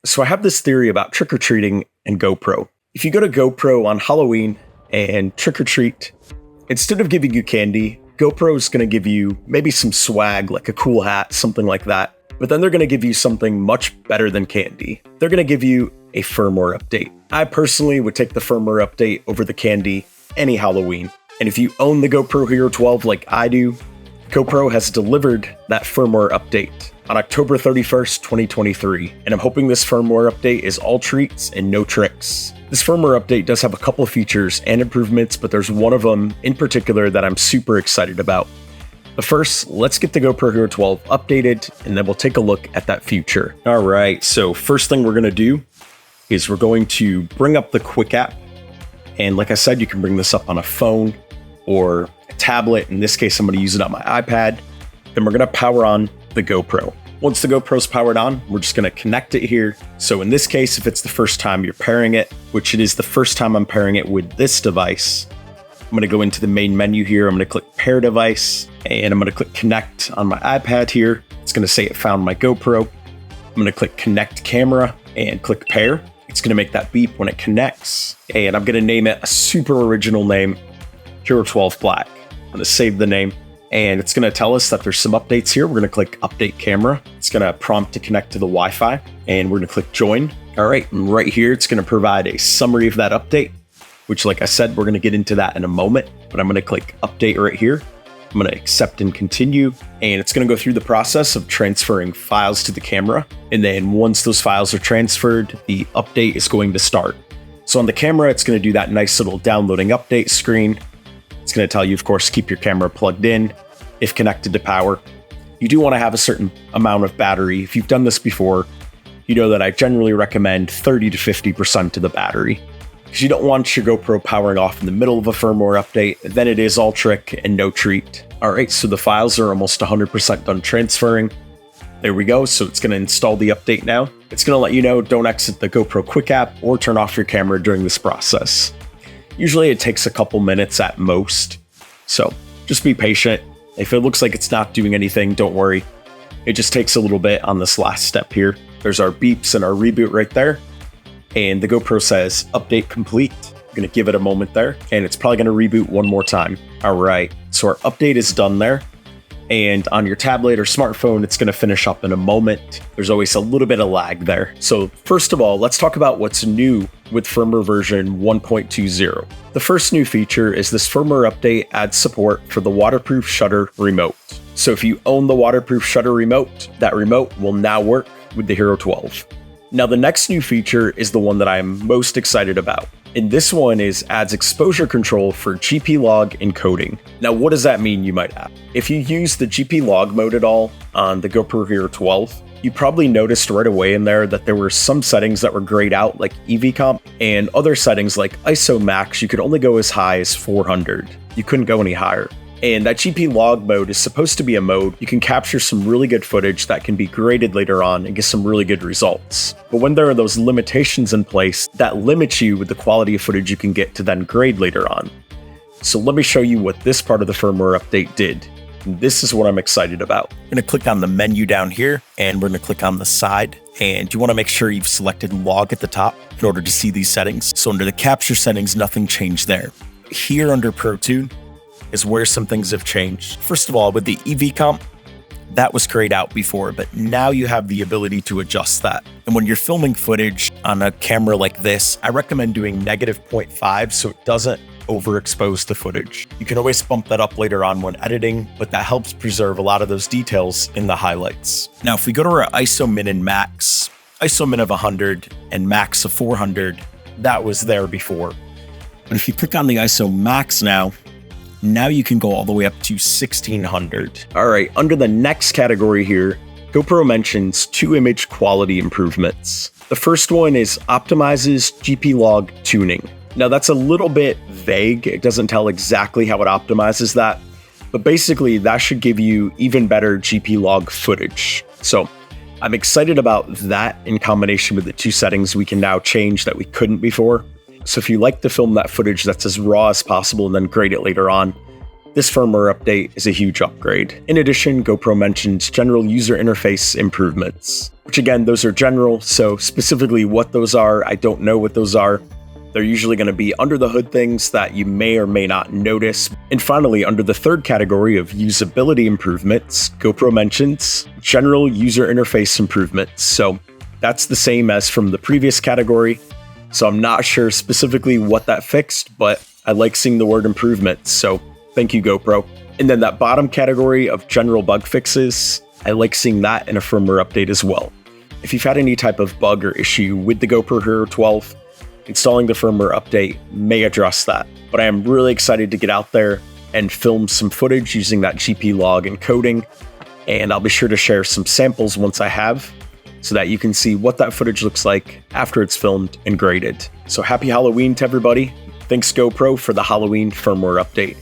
So I have this theory about trick-or-treating and GoPro. If you go to GoPro on Halloween and trick-or-treat, instead of giving you candy, GoPro is going to give you maybe some swag, like a cool hat, something like that. But then they're going to give you something much better than candy. They're going to give you a firmware update. I personally would take the firmware update over the candy any Halloween. And if you own the GoPro Hero 12 like I do, GoPro has delivered that firmware update on October 31st, 2023, and I'm hoping this firmware update is all treats and no tricks. This firmware update does have a couple of features and improvements, but there's one of them in particular that I'm super excited about. But first, let's get the GoPro Hero 12 updated, and then we'll take a look at that feature. All right, so first thing we're gonna do is we're going to bring up the Quick app. And like I said, you can bring this up on a phone or a tablet. In this case, I'm gonna use it on my iPad. Then we're gonna power on the GoPro. Once the GoPro's powered on, we're just gonna connect it here. So in this case, if it's the first time you're pairing it, which it is the first time I'm pairing it with this device, I'm gonna go into the main menu here. I'm gonna click pair device, and I'm gonna click connect on my iPad here. It's gonna say it found my GoPro. I'm gonna click connect camera and click pair. It's gonna make that beep when it connects. And I'm gonna name it a super original name, Hero 12 Black. I'm gonna save the name. And it's gonna tell us that there's some updates here. We're gonna click update camera. It's gonna prompt to connect to the Wi-Fi, and we're gonna click join. All right, and right here, it's gonna provide a summary of that update, which like I said, we're gonna get into that in a moment, but I'm gonna click update right here. I'm gonna accept and continue, and it's gonna go through the process of transferring files to the camera. And then once those files are transferred, the update is going to start. So on the camera, it's gonna do that nice little downloading update screen. It's gonna tell you, of course, keep your camera plugged in if connected to power. You do wanna have a certain amount of battery. If you've done this before, you know that I generally recommend 30 to 50% of the battery, because you don't want your GoPro powering off in the middle of a firmware update. Then it is all trick and no treat. All right, so the files are almost 100% done transferring. There we go. So it's going to install the update now. It's going to let you know don't exit the GoPro Quick app or turn off your camera during this process. Usually it takes a couple minutes at most, so just be patient. If it looks like it's not doing anything, don't worry. It just takes a little bit on this last step here. There's our beeps and our reboot right there. And the GoPro says update complete. I'm gonna give it a moment there, and it's probably gonna reboot one more time. All right, so our update is done there. And on your tablet or smartphone, it's gonna finish up in a moment. There's always a little bit of lag there. So first of all, let's talk about what's new with firmware version 1.20. The first new feature is this firmware update adds support for the waterproof shutter remote. So if you own the waterproof shutter remote, that remote will now work with the Hero 12. Now the next new feature is the one that I'm most excited about. And this one adds exposure control for GP log encoding. Now what does that mean, you might ask? If you use the GP log mode at all on the GoPro Hero 12, you probably noticed right away in there that there were some settings that were grayed out, like EV comp, and other settings like ISO max, you could only go as high as 400. You couldn't go any higher. And that GP log mode is supposed to be a mode you can capture some really good footage that can be graded later on and get some really good results. But when there are those limitations in place, that limits you with the quality of footage you can get to then grade later on. So let me show you what this part of the firmware update did. And this is what I'm excited about. I'm gonna click on the menu down here, and we're gonna click on the side. And you wanna make sure you've selected log at the top in order to see these settings. So under the capture settings, nothing changed there. Here under Pro Tune is where some things have changed. First of all, with the EV comp, that was grayed out before, but now you have the ability to adjust that. And when you're filming footage on a camera like this, I recommend doing -0.5 so it doesn't overexpose the footage. You can always bump that up later on when editing, but that helps preserve a lot of those details in the highlights. Now, if we go to our ISO min and max, ISO min of 100 and max of 400, that was there before. But if you click on the ISO max now you can go all the way up to 1600. All right, under the next category here, GoPro mentions 2 image quality improvements. The first one is optimizes GP log tuning. Now that's a little bit vague. It doesn't tell exactly how it optimizes that, but basically that should give you even better GP log footage. So I'm excited about that in combination with the 2 settings we can now change that we couldn't before. So if you like to film that footage that's as raw as possible and then grade it later on, This firmware update is a huge upgrade. In addition, GoPro mentions general user interface improvements, which again, those are general, so specifically what those are, I don't know what those are. They're usually going to be under the hood things that you may or may not notice. And finally, under the third category of usability improvements, GoPro mentions general user interface improvements. So that's the same as from the previous category. So I'm not sure specifically what that fixed, but I like seeing the word improvements. So thank you, GoPro. And then that bottom category of general bug fixes, I like seeing that in a firmware update as well. If you've had any type of bug or issue with the GoPro Hero 12, installing the firmware update may address that. But I am really excited to get out there and film some footage using that GP log encoding, and I'll be sure to share some samples once I have, so that you can see what that footage looks like after it's filmed and graded. So happy Halloween to everybody. Thanks GoPro for the Halloween firmware update.